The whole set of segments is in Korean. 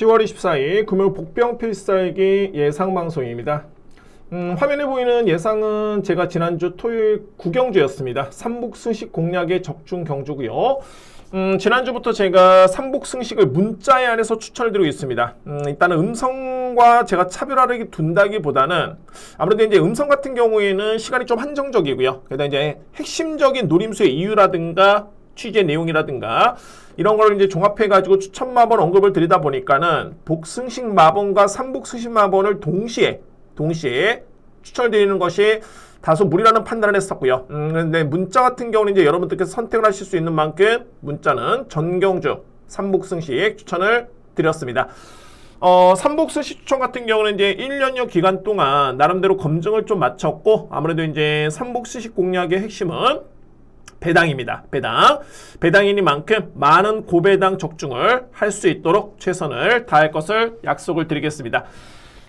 10월 24일 금요일 복병 필살기 예상 방송입니다. 화면에 보이는 예상은 제가 지난주 토요일 구경주였습니다. 삼복승식 공략의 적중 경주고요. 지난주부터 제가 삼복승식을 문자에 안에서 추천을 드리고 있습니다. 일단은 음성과 제가 차별화를 둔다기보다는 아무래도 이제 음성 같은 경우에는 시간이 좀 한정적이고요. 그러다 이제 핵심적인 노림수의 이유라든가 취재 내용이라든가 이런 걸 이제 종합해가지고 추천 마번 언급을 드리다 보니까는 복승식 마번과 삼복승식 마번을 동시에 추천을 드리는 것이 다소 무리라는 판단을 했었고요. 그런데 문자 같은 경우는 이제 여러분들께서 선택을 하실 수 있는 만큼 문자는 전경주 삼복승식 추천을 드렸습니다. 삼복승식 추천 같은 경우는 이제 1년여 기간 동안 나름대로 검증을 좀 마쳤고 아무래도 이제 삼복승식 공략의 핵심은 배당입니다. 배당이니만큼 많은 고배당 적중을 할 수 있도록 최선을 다할 것을 약속을 드리겠습니다.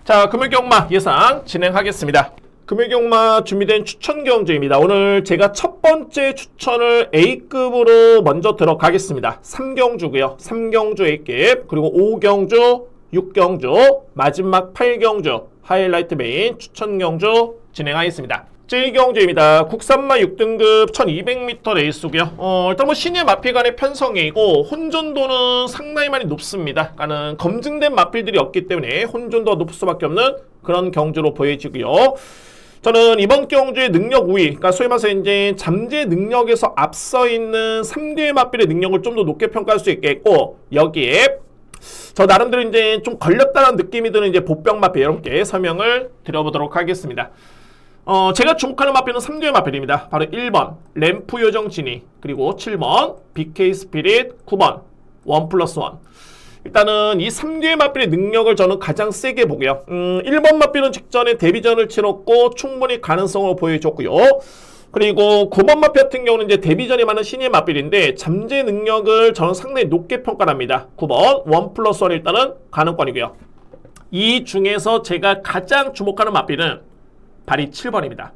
자, 금요일경마 예상 진행하겠습니다. 금요일경마 준비된 추천 경주입니다. 오늘 제가 첫 번째 추천을 A급으로 먼저 들어가겠습니다. 3경주고요. 3경주 A급, 그리고 5경주, 6경주, 마지막 8경주 하이라이트 메인 추천 경주 진행하겠습니다. 제1경주입니다. 국산마 6등급 1200m 레이스고요. 일단 뭐 신예 마필 간의 편성이고 혼전도는 상당히 많이 높습니다. 그러니까는 검증된 마필들이 없기 때문에 혼전도가 높을 수밖에 없는 그런 경주로 보여지고요. 저는 이번 경주의 능력 우위, 그러니까 소위 말해서 이제 잠재 능력에서 앞서 있는 3대 마필의 능력을 좀 더 높게 평가할 수 있겠고, 여기에 저 나름대로 이제 좀 걸렸다는 느낌이 드는 이제 보병 마필 여러분께 설명을 드려보도록 하겠습니다. 제가 주목하는 마필은 3대 마필입니다. 바로 1번 램프 요정 진이, 그리고 7번 BK 스피릿, 9번 1+1. 일단은 이 3대 마필의 능력을 저는 가장 세게 보고요. 1번 마필은 직전에 데뷔전을 치렀고 충분히 가능성을 보여줬고요. 그리고 9번 마필 같은 경우는 이제 데뷔전이 많은 신예 마필인데 잠재 능력을 저는 상당히 높게 평가합니다. 9번 1+1 일단은 가능권이고요. 이 중에서 제가 가장 주목하는 마필은 발이 7번입니다.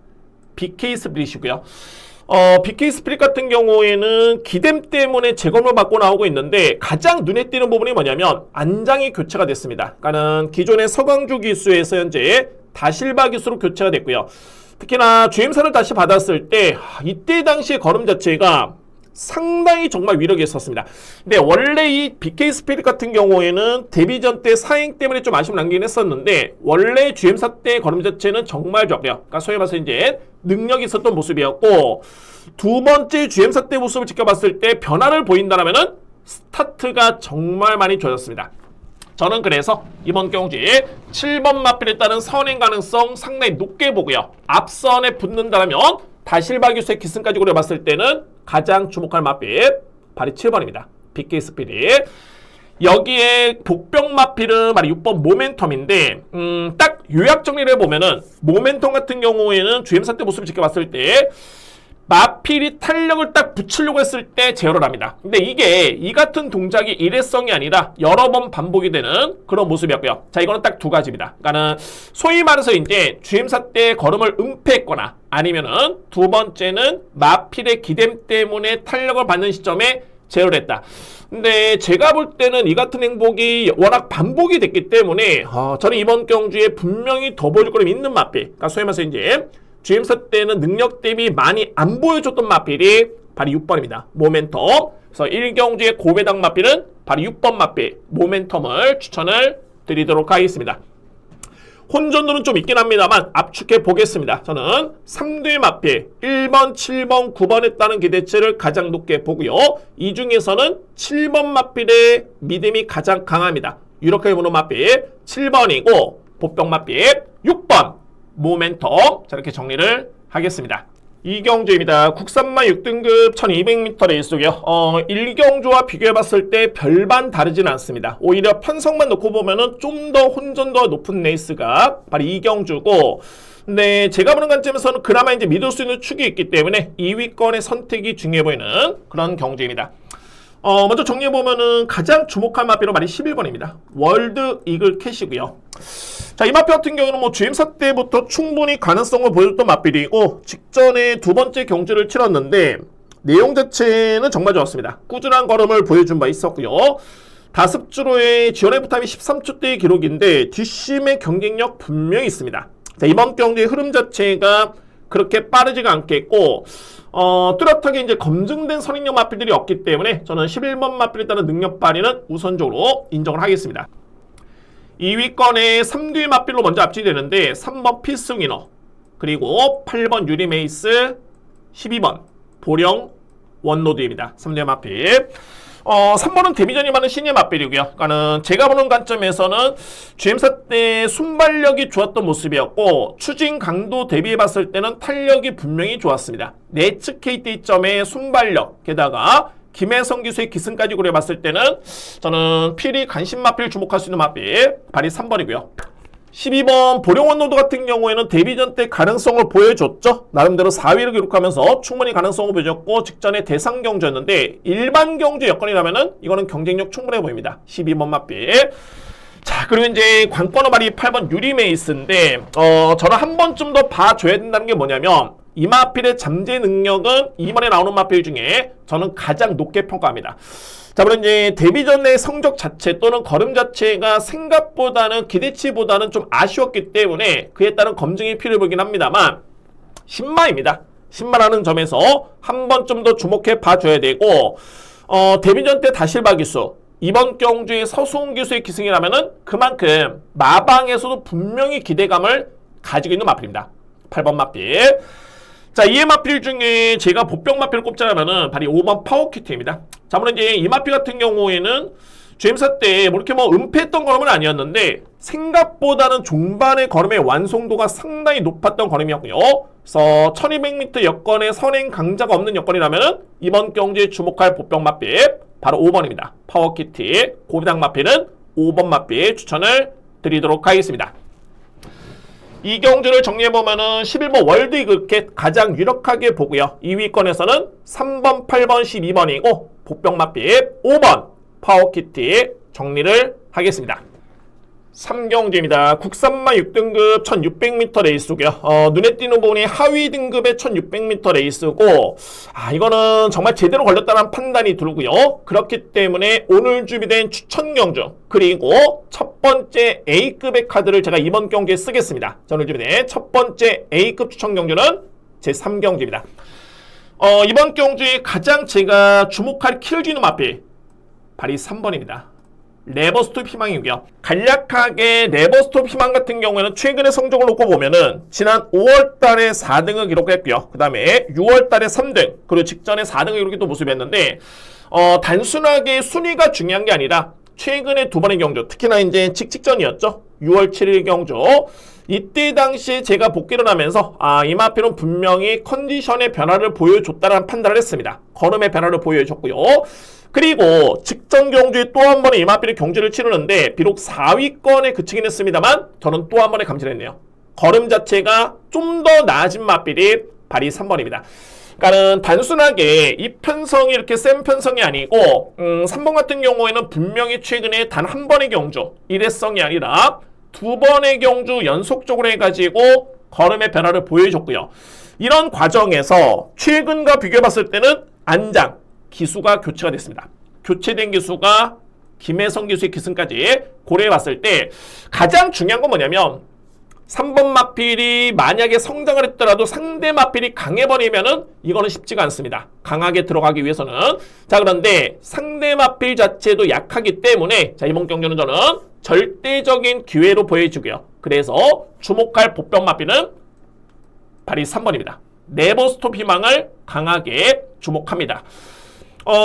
BK 스피릿이고요. BK 스피릿 같은 경우에는 기댐 때문에 재검을 받고 나오고 있는데 가장 눈에 띄는 부분이 뭐냐면 안장이 교체가 됐습니다. 그러니까는 기존의 서광주 기수에서 현재 다실바 기수로 교체가 됐고요. 특히나 주임사를 다시 받았을 때 이때 당시의 걸음 자체가 상당히 정말 위력이 있었습니다. 근데 원래 이 BK 스피릿 같은 경우에는 데뷔전 때 사행 때문에 좀 아쉬움을 남기긴 했었는데 원래 GM사 때 걸음 자체는 정말 좋았고요. 그러니까 소위 말해서 이제 능력이 있었던 모습이었고 두 번째 GM사 때 모습을 지켜봤을 때 변화를 보인다라면은 스타트가 정말 많이 좋아졌습니다. 저는 그래서 이번 경주에 7번 마필에 따른 선행 가능성 상당히 높게 보고요. 앞선에 붙는다면 다실바 기수의 기승까지 고려봤을 때는 가장 주목할 마필 발이 7번입니다. BK 스피릿. 여기에 복병 마필은 발이 6번 모멘텀인데 딱 요약 정리를 해보면은 모멘텀 같은 경우에는 주임사 때 모습을 지켜봤을 때 마필이 탄력을 딱 붙이려고 했을 때 제어를 합니다. 근데 이게 이 같은 동작이 일회성이 아니라 여러 번 반복이 되는 그런 모습이었고요. 자, 이거는 딱 두 가지입니다. 그러니까는 소위 말해서 이제 주임사 때 걸음을 은폐했거나 아니면은 두 번째는 마필의 기댐 때문에 탄력을 받는 시점에 제어를 했다. 근데 제가 볼 때는 이 같은 행복이 워낙 반복이 됐기 때문에 저는 이번 경주에 분명히 더 보여줄 거리 있는 마필. 그러니까 소위 말해서 이제 GM사 때는 능력 대비 많이 안 보여줬던 마필이 바로 6번입니다. 모멘텀. 그래서 1경주의 고배당 마필은 바로 6번 마필 모멘텀을 추천을 드리도록 하겠습니다. 혼전도는 좀 있긴 합니다만 압축해 보겠습니다. 저는 3대 마필 1번, 7번, 9번에 따른 기대치를 가장 높게 보고요. 이 중에서는 7번 마필의 믿음이 가장 강합니다. 이렇게 보는 마필 7번이고 보병 마필 6번 모멘텀. 자, 이렇게 정리를 하겠습니다. 2경주입니다. 국산마 6등급 1200m 레이스고요. 1경주와 비교해봤을 때 별반 다르지는 않습니다. 오히려 편성만 놓고 보면은 좀 더 혼전도가 높은 레이스가 바로 2경주고, 근데 제가 보는 관점에서는 그나마 이제 믿을 수 있는 축이 있기 때문에 2위권의 선택이 중요해 보이는 그런 경주입니다. 먼저 정리해보면은 가장 주목할 마필은 말이 11번입니다. 월드 이글 캣이고요. 자, 이 마필 같은 경우는 뭐 주임사 때부터 충분히 가능성을 보여줬던 마필이고 직전에 두 번째 경주를 치렀는데 내용 자체는 정말 좋았습니다. 꾸준한 걸음을 보여준 바 있었고요. 다습주로의 지원 F타임이 13초대의 기록인데 뒷심의 경쟁력 분명히 있습니다. 자, 이번 경기의 흐름 자체가 그렇게 빠르지가 않겠고 뚜렷하게 이제 검증된 선행력 마필들이 없기 때문에 저는 11번 마필에 따른 능력 발휘는 우선적으로 인정을 하겠습니다. 2위권에 3듀 마필로 먼저 앞지게 되는데 3번 필승위너, 그리고 8번 유리메이스, 12번 보령 원로드입니다. 3듀 마필. 3번은 데미전이 많은 신예 맞빌이고요. 그러니까는 제가 보는 관점에서는 GM사 때 순발력이 좋았던 모습이었고 추진 강도 대비해봤을 때는 탄력이 분명히 좋았습니다. 내측 KT점의 순발력, 게다가 김혜성 기수의 기승까지 고려해봤을 때는 저는 필히 간신 마필 주목할 수 있는 마필 발이 3번이고요. 12번 보령원로드 같은 경우에는 데뷔전 때 가능성을 보여줬죠. 나름대로 4위를 기록하면서 충분히 가능성을 보여줬고 직전에 대상 경주였는데 일반 경주 여건이라면은 이거는 경쟁력 충분해 보입니다. 12번 맛빛. 자, 그리고 이제 관건어 발이 8번 유리메이스인데 저는 한 번쯤 더 봐줘야 된다는 게 뭐냐면 이 마필의 잠재 능력은 이번에 나오는 마필 중에 저는 가장 높게 평가합니다. 자, 물론 이제 데뷔전 내 성적 자체 또는 걸음 자체가 생각보다는 기대치보다는 좀 아쉬웠기 때문에 그에 따른 검증이 필요해 보이긴 합니다만 신마입니다. 신마라는 점에서 한 번 좀 더 주목해 봐줘야 되고 데뷔전 때 다실바 기수, 이번 경주의 서수홍 기수의 기승이라면은 그만큼 마방에서도 분명히 기대감을 가지고 있는 마필입니다. 8번 마필. 자, 이의 마필 중에 제가 보병 마필을 꼽자면은 바로 5번 파워키트입니다. 자, 물론 이제 이 마필 같은 경우에는 GM사 때 뭐 이렇게 뭐 은폐했던 걸음은 아니었는데 생각보다는 종반의 걸음의 완성도가 상당히 높았던 걸음이었고요. 그래서 1200m 여건에 선행 강자가 없는 여건이라면은 이번 경기에 주목할 보병 마필 바로 5번입니다. 파워키트 고비당 마필은 5번 마필 추천을 드리도록 하겠습니다. 이 경주를 정리해보면은 11번 월드 이글캣 가장 유력하게 보고요. 2위권에서는 3번, 8번, 12번이고 복병 맛빛 5번 파워키티 정리를 하겠습니다. 3경주입니다. 국산마 6등급 1600m 레이스고요. 눈에 띄는 부분이 하위 등급의 1600m 레이스고 이거는 정말 제대로 걸렸다는 판단이 들고요. 그렇기 때문에 오늘 준비된 추천 경주 그리고 첫 번째 A급의 카드를 제가 이번 경기에 쓰겠습니다. 오늘 준비된 첫 번째 A급 추천 경주는 제 3경주입니다. 이번 경주에 가장 제가 주목할 킬주는 마필 발이 3번입니다. 레버스톱 희망이고요. 간략하게 레버스톱 희망 같은 경우에는 최근의 성적을 놓고 보면은 지난 5월달에 4등을 기록했고요. 그 다음에 6월달에 3등 그리고 직전에 4등을 기록했던 모습이었는데 단순하게 순위가 중요한 게 아니라 최근에 두 번의 경주 특히나 이제 직전이었죠. 6월 7일 경주 이때 당시에 제가 복귀를 하면서 이 마필은 분명히 컨디션의 변화를 보여줬다는 판단을 했습니다. 걸음의 변화를 보여줬고요. 그리고 직전 경주에 또 한 번의 이마필의 경주를 치르는데 비록 4위권에 그치긴 했습니다만 저는 또 한 번의 감지를 했네요. 걸음 자체가 좀 더 나아진 마필이 발이 3번입니다. 그러니까는 단순하게 이 편성이 이렇게 센 편성이 아니고 3번 같은 경우에는 분명히 최근에 단 한 번의 경주 일회성이 아니라 두 번의 경주 연속적으로 해가지고 걸음의 변화를 보여줬고요. 이런 과정에서 최근과 비교해봤을 때는 안장 기수가 교체가 됐습니다. 교체된 기수가 김혜성 기수의 기승까지 고려해봤을 때 가장 중요한 건 뭐냐면 3번 마필이 만약에 성장을 했더라도 상대 마필이 강해버리면은 이거는 쉽지가 않습니다. 강하게 들어가기 위해서는. 자, 그런데 상대 마필 자체도 약하기 때문에 자, 이번 경기는 저는 절대적인 기회로 보여주고요. 그래서 주목할 보병 마필은 발이 3번입니다. 네버스톱 희망을 강하게 주목합니다.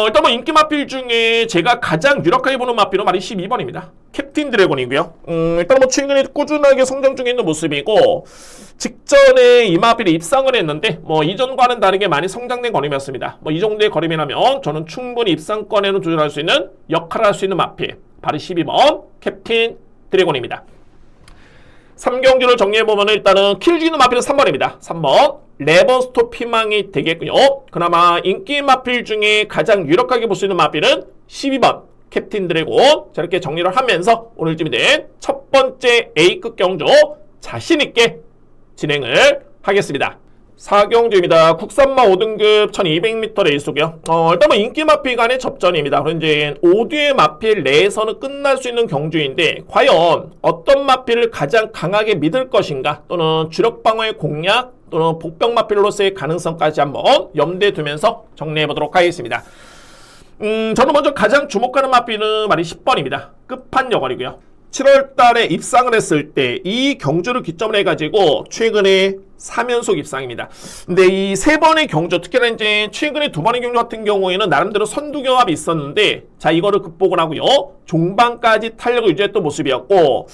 일단 뭐 인기 마필 중에 제가 가장 유력하게 보는 마필은 말이 12번입니다. 캡틴 드래곤이고요. 일단 뭐 최근에 꾸준하게 성장 중에 있는 모습이고 직전에 이 마필에 입상을 했는데 뭐 이전과는 다르게 많이 성장된 걸음이었습니다. 뭐 이 정도의 걸음이라면 저는 충분히 입상권에는 도전할 수 있는 역할을 할 수 있는 마필 바로 12번 캡틴 드래곤입니다. 3경주를 정리해보면 일단은 킬주는 마필은 3번입니다. 3번 레버스톱 희망이 되겠고요. 그나마 인기 마필 중에 가장 유력하게 볼 수 있는 마필은 12번 캡틴 드래곤. 저렇게 정리를 하면서 오늘 준비된 첫 번째 A급 경주 자신있게 진행을 하겠습니다. 사경주입니다. 국산마 5등급 1200m 레이스고요. 일단 뭐 인기 마필 간의 접전입니다. 그럼 이제 5뒤의 마필 내에서는 끝날 수 있는 경주인데 과연 어떤 마필을 가장 강하게 믿을 것인가, 또는 주력 방어의 공략, 또는 복병 마필로서의 가능성까지 한번 염두에 두면서 정리해 보도록 하겠습니다. 저는 먼저 가장 주목하는 마필은 말이 10번입니다. 끝판여걸이고요. 7월 달에 입상을 했을 때 이 경주를 기점으로 해가지고 최근에 3연속 입상입니다. 근데 이 3번의 경주, 특히나 이제 최근에 2번의 경주 같은 경우에는 나름대로 선두 경합이 있었는데, 자, 이거를 극복을 하고요. 종반까지 탄력을 유지했던 모습이었고,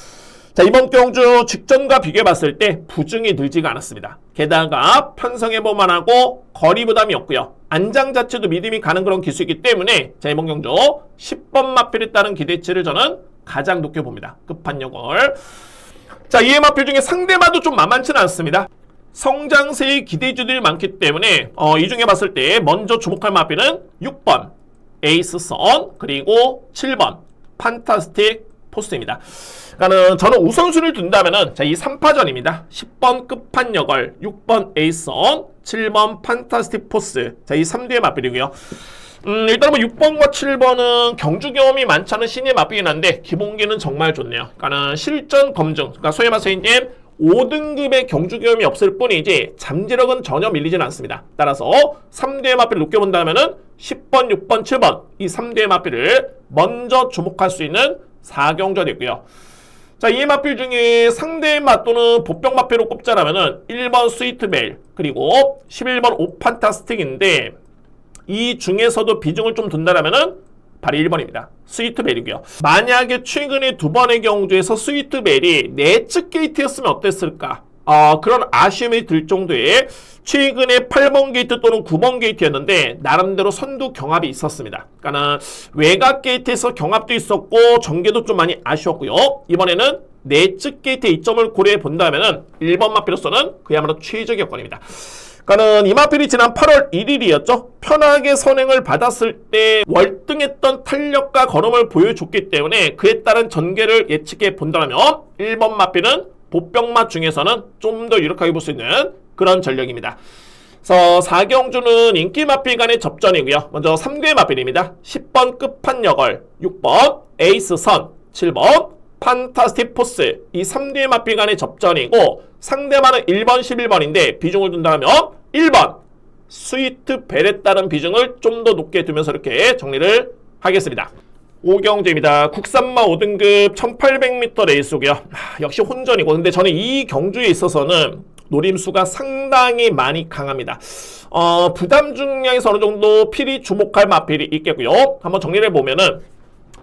자, 이번 경주 직전과 비교해 봤을 때 부중이 늘지가 않았습니다. 게다가 편성해볼만 하고 거리 부담이 없고요. 안장 자체도 믿음이 가는 그런 기수이기 때문에, 자, 이번 경주 10번 마필에 따른 기대치를 저는 가장 높게 봅니다. 끝판여걸. 자, 이의 마필 중에 상대마도 좀 만만치는 않습니다. 성장세의 기대주들이 많기 때문에 이 중에 봤을 때 먼저 주목할 마필은 6번 에이스선, 그리고 7번 판타스틱 포스입니다. 그러니까는 저는 우선순위를 둔다면은, 자, 이 3파전입니다. 10번 끝판여걸, 6번 에이스선, 7번 판타스틱 포스. 자, 이 3뒤의 마필이고요. 일단 뭐 6번과 7번은 경주 경험이 많지 않은 신의 마필이긴 한데 기본기는 정말 좋네요. 그러니까는 실전 검증, 그러니까 소위 말해서 이제 5등급의 경주 경험이 없을 뿐이지 잠재력은 전혀 밀리진 않습니다. 따라서 3대의 마필을 높게 본다면은 10번, 6번, 7번 이 3대의 마필을 먼저 주목할 수 있는 4경주가 됐고요. 자, 이 마필 중에 상대의 맛 또는 복병 마필로 꼽자라면은 1번 스위트벨, 그리고 11번 오판타스틱인데 이 중에서도 비중을 좀 둔다라면은 바로 1번입니다. 스위트벨이고요. 만약에 최근에 2번의 경주에서 스위트벨이 내측 게이트였으면 어땠을까? 그런 아쉬움이 들 정도의 최근에 8번 게이트 또는 9번 게이트였는데 나름대로 선두 경합이 있었습니다. 그러니까 외곽 게이트에서 경합도 있었고 전개도 좀 많이 아쉬웠고요. 이번에는 내측 게이트의 이점을 고려해 본다면은 1번 마필로서는 그야말로 최적의 여건입니다. 그러니까는 이 마필이 지난 8월 1일이었죠. 편하게 선행을 받았을 때 월등했던 탄력과 걸음을 보여줬기 때문에 그에 따른 전개를 예측해 본다면 1번 마필은 복병맛 중에서는 좀 더 유력하게 볼 수 있는 그런 전력입니다. 그래서 4경주는 인기 마필 간의 접전이고요. 먼저 3대 마필입니다. 10번 끝판여걸, 6번 에이스선, 7번 판타스틱 포스, 이 3대 마필 간의 접전이고 상대방은 1번, 11번인데 비중을 둔다면 1번 스위트 벨에 따른 비중을 좀 더 높게 두면서 이렇게 정리를 하겠습니다. 5경주입니다. 국산마 5등급 1800m 레이스고요. 역시 혼전이고, 근데 저는 이 경주에 있어서는 노림수가 상당히 많이 강합니다. 부담 중량에서 어느 정도 필히 주목할 마필이 있겠고요. 한번 정리를 해보면은,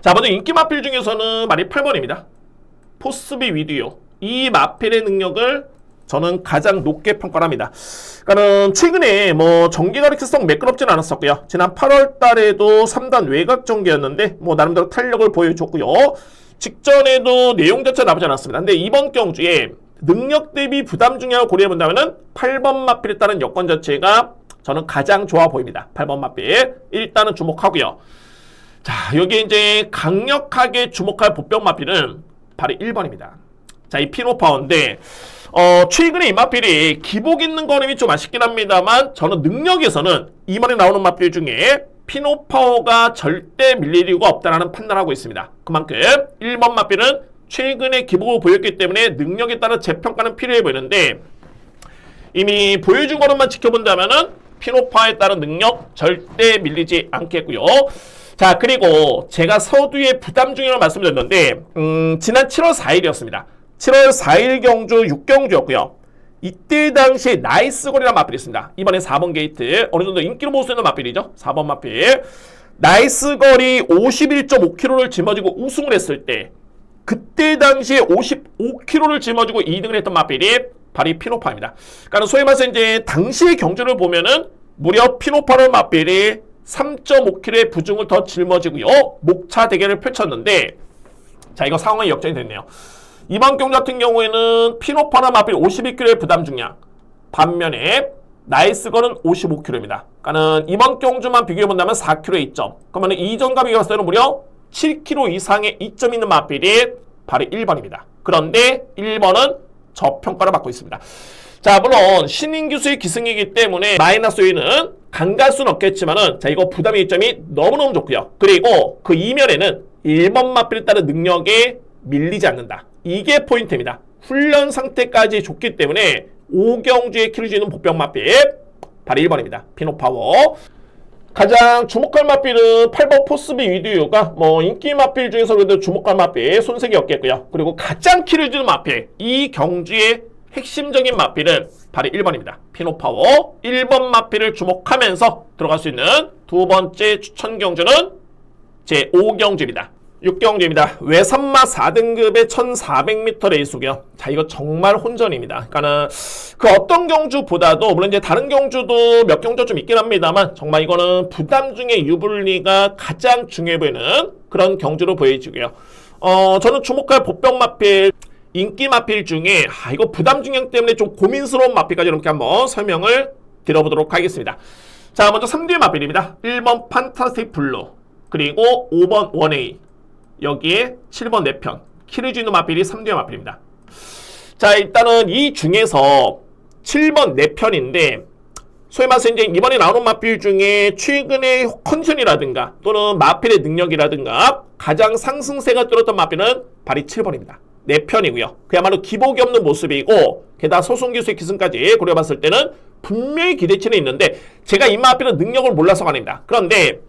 자, 먼저 인기 마필 중에서는 말이 8번입니다. 포스비 위디오. 이 마필의 능력을 저는 가장 높게 평가를 합니다. 그러니까는 최근에 뭐 전개가 이렇게 매끄럽지는 않았었고요. 지난 8월 달에도 3단 외곽 전개였는데 뭐 나름대로 탄력을 보여줬고요. 직전에도 내용 자체가 나쁘지 않았습니다. 근데 이번 경주에 능력 대비 부담 중량을 고려해 본다면은 8번 마필에 따른 여건 자체가 저는 가장 좋아 보입니다. 8번 마필 일단은 주목하고요. 자, 여기 이제 강력하게 주목할 복병 마필은 바로 1번입니다. 자, 이 피노파워인데 최근에 이 마필이 기복 있는 걸음이 좀 아쉽긴 합니다만 저는 능력에서는 이번에 나오는 마필 중에 피노파워가 절대 밀릴 이유가 없다라는 판단을 하고 있습니다. 그만큼 1번 마필은 최근에 기복을 보였기 때문에 능력에 따른 재평가는 필요해 보이는데 이미 보여준 걸음만 지켜본다면은 피노파워에 따른 능력 절대 밀리지 않겠고요. 자, 그리고 제가 서두에 부담 중이라고 말씀드렸는데 지난 7월 4일이었습니다. 7월 4일 경주 6경주였고요. 이때 당시 나이스 거리라는 마필이 있습니다. 이번에 4번 게이트 어느 정도 인기로 볼 수 있는 마필이죠. 4번 마필. 나이스 거리 51.5km를 짊어지고 우승을 했을 때 그때 당시에 55km를 짊어지고 2등을 했던 마필이 바로 이 피노파입니다. 그러니까 소위 말해서 이제 당시의 경주를 보면은 무려 피노파로 마필이 3.5km의 부중을 더 짊어지고요. 목차 대결을 펼쳤는데 자, 이거 상황이 역전이 됐네요. 이번 경주 같은 경우에는 피노파나 마필 52kg의 부담 중량, 반면에 나이스건은 55kg입니다. 그러니까는 이번 경주만 비교해 본다면 4kg의 이점. 그러면 이전과 비교했을 때는 무려 7kg 이상의 이점 있는 마필이 바로 1번입니다. 그런데 1번은 저평가를 받고 있습니다. 자, 물론 신인 기수의 기승이기 때문에 마이너스 요인은 강갈 수는 없겠지만은 자, 이거 부담의 이점이 너무너무 좋고요. 그리고 그 이면에는 1번 마필에 따른 능력에 밀리지 않는다. 이게 포인트입니다. 훈련 상태까지 좋기 때문에 오경주의 키를 쥐는 복병 마필 바로 1번입니다. 피노파워. 가장 주목할 마필은 8번 포스비 위드유가 뭐 인기 마필 중에서 그래도 주목할 마필 손색이 없겠고요. 그리고 가장 키를 쥐는 마필, 이 경주의 핵심적인 마필은 바로 1번입니다. 피노파워. 1번 마필을 주목하면서 들어갈 수 있는 두 번째 추천 경주는 제 5경주입니다. 6경주입니다. 외산마 4등급의 1400m 레이스고요. 자, 이거 정말 혼전입니다. 그러니까는 그 어떤 경주보다도 물론 이제 다른 경주도 몇 경주 좀 있긴 합니다만 정말 이거는 부담 중에 유불리가 가장 중요해 보이는 그런 경주로 보여지고요. 저는 주목할 복병 마필, 인기 마필 중에 이거 부담 중량 때문에 좀 고민스러운 마필까지 이렇게 한번 설명을 드려보도록 하겠습니다. 자, 먼저 3뒤의 마필입니다. 1번 판타스틱 블루, 그리고 5번 원에이, 여기에 7번 4편, 키를 쥐는 마필이 3뒤의 마필입니다. 자, 일단은 이 중에서 7번 4편인데 소위 말해서 이제 이번에 나오는 마필 중에 최근의 컨디션이라든가 또는 마필의 능력이라든가 가장 상승세가 뚫었던 마필은 바로 7번입니다. 4편이고요. 그야말로 기복이 없는 모습이고 게다가 소송기수의 기승까지 고려해봤을 때는 분명히 기대치는 있는데 제가 이 마필은 능력을 몰라서가 아닙니다. 그런데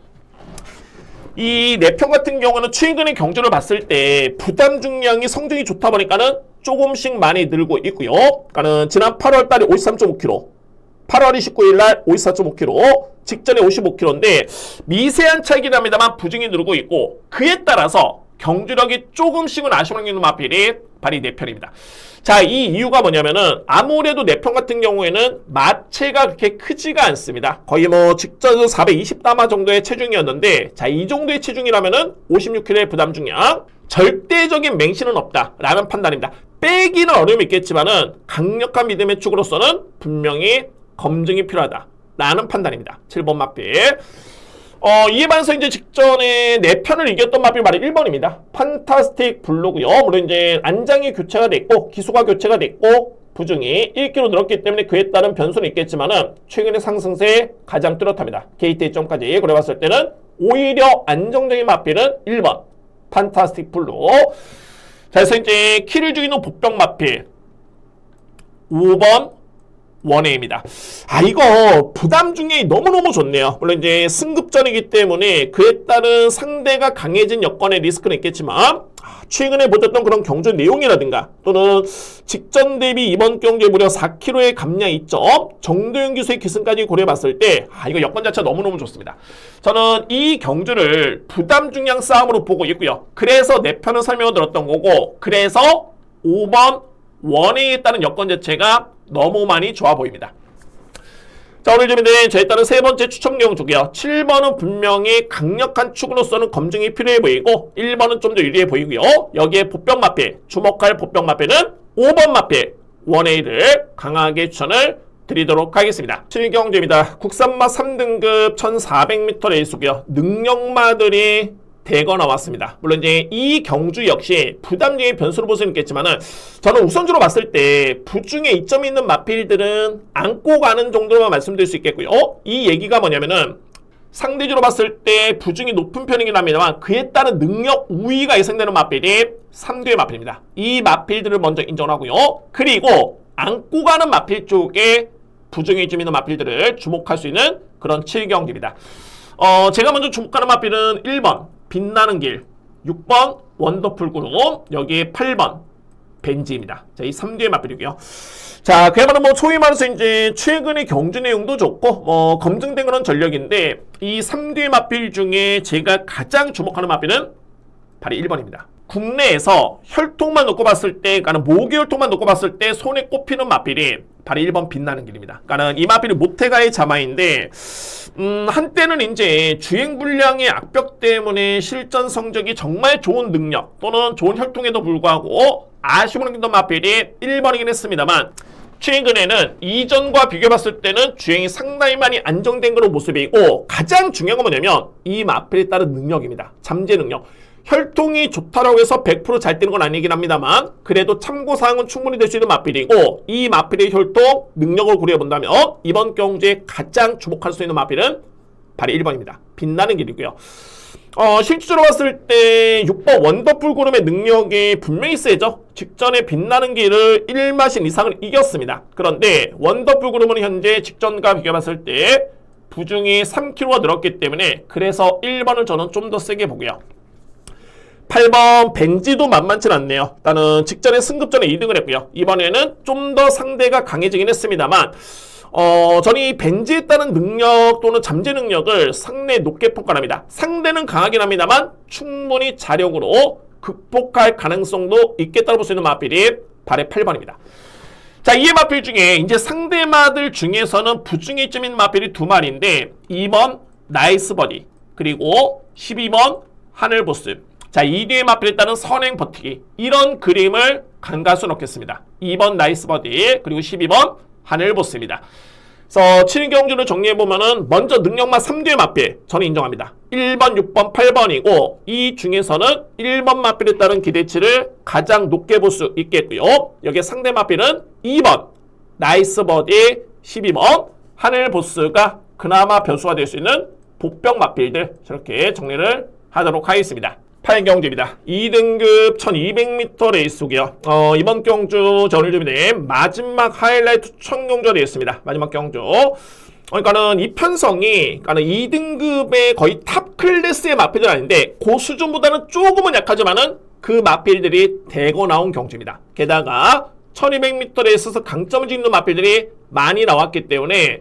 이 4편 같은 경우는 최근의 경주를 봤을 때 부담 중량이 성적이 좋다 보니까는 조금씩 많이 늘고 있고요. 그러니까는 지난 8월 달에 53.5kg, 8월 29일 날 54.5kg, 직전에 55kg인데 미세한 차이긴 합니다만 부중이 늘고 있고 그에 따라서 경주력이 조금씩은 아쉬운 있는 마필이 바로 이 4편입니다. 자, 이 이유가 뭐냐면은 아무래도 4편 같은 경우에는 마체가 그렇게 크지가 않습니다. 거의 뭐 직전으로 420다마 정도의 체중이었는데 자, 이 정도의 체중이라면은 56kg의 부담 중량 절대적인 맹신은 없다라는 판단입니다. 빼기는 어려움이 있겠지만은 강력한 믿음의 축으로서는 분명히 검증이 필요하다라는 판단입니다. 7번 마필. 이에 반해서 이제 직전에 4편을 이겼던 마필 바로 1번입니다. 판타스틱 블루고요. 물론 이제 안장이 교체가 됐고 기수가 교체가 됐고 부중이 1kg 늘었기 때문에 그에 따른 변수는 있겠지만은 최근의 상승세 가장 뚜렷합니다. 게이트 점까지 고려봤을 때는 오히려 안정적인 마필은 1번 판타스틱 블루. 자, 그래서 이제 키를 죽이는 복병 마필 5번 원웨이입니다. 이거 부담 중에 너무너무 좋네요. 물론 이제 승급전이기 때문에 그에 따른 상대가 강해진 여건의 리스크는 있겠지만 최근에 보셨던 그런 경주 내용이라든가 또는 직전 대비 이번 경주에 무려 4kg의 감량 이점 정도영 기수의 기승까지 고려해봤을 때 이거 여건 자체가 너무너무 좋습니다. 저는 이 경주를 부담 중량 싸움으로 보고 있고요. 그래서 4편을 설명을 들었던 거고 그래서 5번 원웨이에 따른 여건 자체가 너무 많이 좋아 보입니다. 자, 오늘 재미는 저에 따른 세 번째 추천 경주고요. 7번은 분명히 강력한 축으로서는 검증이 필요해 보이고 1번은 좀 더 유리해 보이고요. 여기에 복병 마필, 주목할 복병 마필은 5번 마필 원웨이를 강하게 추천을 드리도록 하겠습니다. 7경주입니다. 국산마 3등급 1400m 레이스고요. 능력마들이 대거 나왔습니다. 물론 이제 이 경주 역시 부담적인 변수로 볼 수는 있겠지만은 저는 우선주로 봤을 때 부중에 이점이 있는 마필들은 안고 가는 정도로만 말씀드릴 수 있겠고요. 이 얘기가 뭐냐면은 상대주로 봤을 때 부중이 높은 편이긴 합니다만 그에 따른 능력 우위가 예상되는 마필이 3뒤의 마필입니다. 이 마필들을 먼저 인정하고요. 그리고 안고 가는 마필 쪽에 부중에 좀 있는 마필들을 주목할 수 있는 그런 7경기입니다. 제가 먼저 주목하는 마필은 1번 빛나는 길, 6번 원더풀 그룹, 여기에 8번 벤지입니다. 자, 이 3뒤의 마필이고요. 자, 그야말로 뭐 소위 말해서 이제 최근의 경주 내용도 좋고 검증된 그런 전력인데 이 3뒤의 마필 중에 제가 가장 주목하는 마필은 바로 1번입니다. 국내에서 혈통만 놓고 봤을 때, 그러니까 모기 혈통만 놓고 봤을 때 손에 꼽히는 마필이 바로 1번 빛나는 길입니다. 그러니까 이 마필이 모태가의 자마인데 한때는 이제 주행 불량의 악벽 때문에 실전 성적이 정말 좋은 능력 또는 좋은 혈통에도 불구하고 아쉬움을 느꼈던 마필이 1번이긴 했습니다만 최근에는 이전과 비교해봤을 때는 주행이 상당히 많이 안정된 그런 모습이고 가장 중요한 건 뭐냐면 이 마필에 따른 능력입니다. 잠재 능력. 혈통이 좋다라고 해서 100%잘 되는 건 아니긴 합니다만 그래도 참고사항은 충분히 될 수 있는 마필이고 이 마필의 혈통 능력을 고려해본다면 이번 경주에 가장 주목할 수 있는 마필은 바로 1번입니다. 빛나는 길이고요. 실질적으로 봤을 때 6번 원더풀 그룹의 능력이 분명히 세죠. 직전에 빛나는 길을 1마신 이상을 이겼습니다. 그런데 원더풀 그룹은 현재 직전과 비교해봤을 때 부중이 3kg가 늘었기 때문에 그래서 1번을 저는 좀 더 세게 보고요. 8번 벤지도 만만치 않네요. 일단은 직전에 승급전에 2등을 했고요. 이번에는 좀 더 상대가 강해지긴 했습니다만 저는 이 벤지에 따른 능력 또는 잠재 능력을 상당히 높게 평가합니다. 상대는 강하긴 합니다만 충분히 자력으로 극복할 가능성도 있겠다고 볼 수 있는 마필이 바로 8번입니다. 자, 이 마필 중에 이제 상대 마들 중에서는 부중이쯤인 마필이 두 마리인데 2번 나이스 버디 그리고 12번 하늘보스. 자, 이 뒤의 마필에 따른 선행 버티기 이런 그림을 간과할 넣겠습니다. 2번 나이스 버디 그리고 12번 하늘보스입니다. 그래서 7인 경주를 정리해보면은 먼저 능력만 3뒤의 마필 저는 인정합니다. 1번, 6번, 8번이고 이 중에서는 1번 마필에 따른 기대치를 가장 높게 볼 수 있겠고요. 여기에 상대 마필은 2번 나이스 버디, 12번 하늘보스가 그나마 변수가 될 수 있는 복병 마필들 저렇게 정리를 하도록 하겠습니다. 8경주입니다. 2등급 1200m 레이스고요. 이번 경주 전일 준비된 마지막 하이라이트 추천 경주가 되겠습니다. 마지막 경주. 그러니까는 이 편성이 2등급의 거의 탑 클래스의 마필은 아닌데 그 수준보다는 조금은 약하지만은 그 마필들이 대거 나온 경주입니다. 게다가 1200m 레이스에서 강점을 짓는 마필들이 많이 나왔기 때문에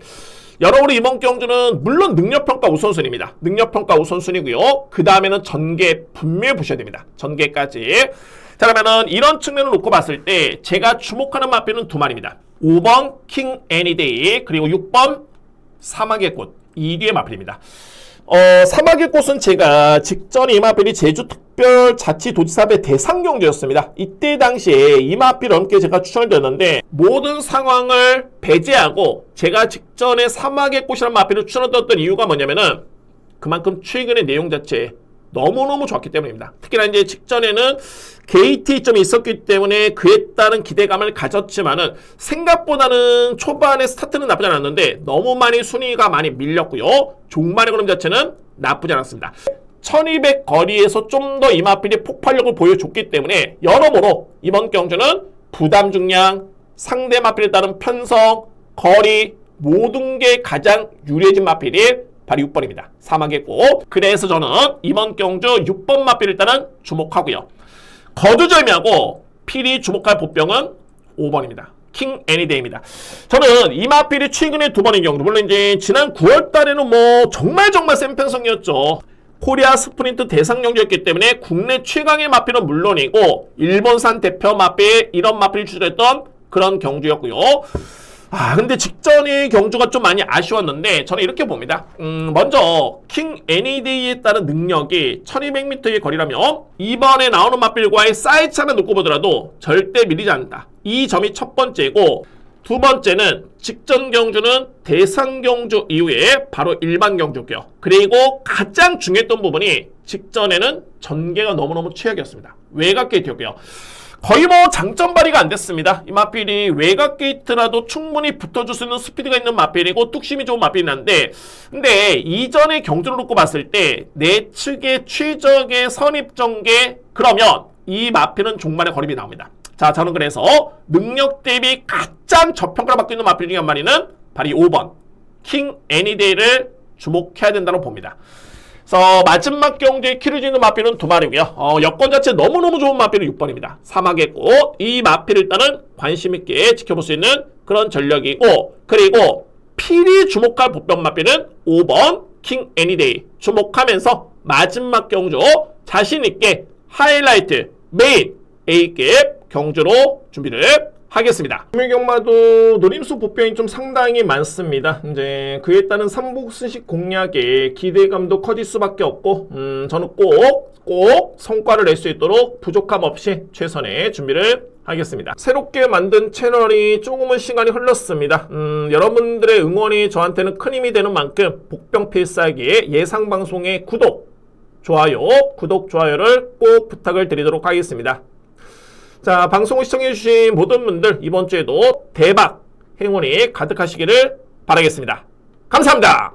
여러분이 이번 경주는 물론 능력평가 우선순위입니다. 능력평가 우선순위고요. 그 다음에는 전개 분명히 보셔야 됩니다. 전개까지. 자, 그러면은 이런 측면을 놓고 봤을 때 제가 주목하는 마필은 두 마리입니다. 5번 킹 애니데이 그리고 6번 사막의 꽃. 이 뒤의 마필입니다. 사막의 꽃은 제가 직전에 이 마필이 제주특별자치도지사회 대상경주였습니다. 이때 당시에 이 마필을 함께 제가 추천을 드렸는데 모든 상황을 배제하고 제가 직전에 사막의 꽃이라는 마필을 추천드렸던 이유가 뭐냐면은 그만큼 최근의 내용 자체에 너무너무 좋았기 때문입니다. 특히나 이제 직전에는 게이트점이 있었기 때문에 그에 따른 기대감을 가졌지만은 생각보다는 초반에 스타트는 나쁘지 않았는데 너무 많이 순위가 많이 밀렸고요. 종말의 그림 자체는 나쁘지 않았습니다. 1200 거리에서 좀 더 이 마필이 폭발력을 보여줬기 때문에 여러모로 이번 경주는 부담 중량, 상대 마필에 따른 편성, 거리 모든 게 가장 유리해진 마필이 바로 6번입니다. 사막의 꽃. 그래서 저는 이번 경주 6번 마필 일단은 주목하고요. 거두절미하고 필히 주목할 보병은 5번입니다. 킹 애니데이입니다. 저는 이 마필이 최근에 두 번인 경우 물론 이제 지난 9월 달에는 뭐 정말 센 편성이었죠. 코리아 스프린트 대상 경주였기 때문에 국내 최강의 마필은 물론이고 일본산 대표 마필 이런 마필을 추천했던 그런 경주였고요. 근데 직전의 경주가 좀 많이 아쉬웠는데 저는 이렇게 봅니다. 먼저 킹 애니데이에 따른 능력이 1200m의 거리라면 이번에 나오는 마필과의 사이즈 차를 놓고 보더라도 절대 밀리지 않는다. 이 점이 첫 번째고 두 번째는 직전 경주는 대상 경주 이후에 바로 일반 경주고요. 그리고 가장 중요했던 부분이 직전에는 전개가 너무너무 최악이었습니다. 외곽 게이트였고요. 거의 뭐 장점 발휘가 안 됐습니다. 이 마필이 외곽 게이트라도 충분히 붙어줄 수 있는 스피드가 있는 마필이고 뚝심이 좋은 마필이 난데 근데 이전의 경주를 놓고 봤을 때 내 측의 최적의 선입 전개 그러면 이 마필은 종말의 거림이 나옵니다. 자, 저는 그래서 능력 대비 가장 저평가를 받고 있는 마필 중에 한 마리는 바로 5번 킹 애니데이를 주목해야 된다고 봅니다. 그래서 마지막 경주에 키를 짓는 마필은 두 마리고요. 여건 자체 너무너무 좋은 마필은 6번입니다. 사막의 꽃. 이 마필을 일단은 관심 있게 지켜볼 수 있는 그런 전력이고 그리고 필히 주목할 복병 마필은 5번 킹 애니데이 주목하면서 마지막 경주 자신 있게 하이라이트 메인 A급 경주로 준비를 하겠습니다. 금일경마도 노림수 복병이 좀 상당히 많습니다. 이제 그에 따른 삼복순식 공략에 기대감도 커질 수밖에 없고 저는 꼭 성과를 낼 수 있도록 부족함 없이 최선의 준비를 하겠습니다. 새롭게 만든 채널이 조금은 시간이 흘렀습니다. 여러분들의 응원이 저한테는 큰 힘이 되는 만큼 복병 필살기의 예상방송의 구독, 좋아요, 구독, 좋아요를 꼭 부탁을 드리도록 하겠습니다. 자, 방송을 시청해주신 모든 분들 이번 주에도 대박 행운이 가득하시기를 바라겠습니다. 감사합니다.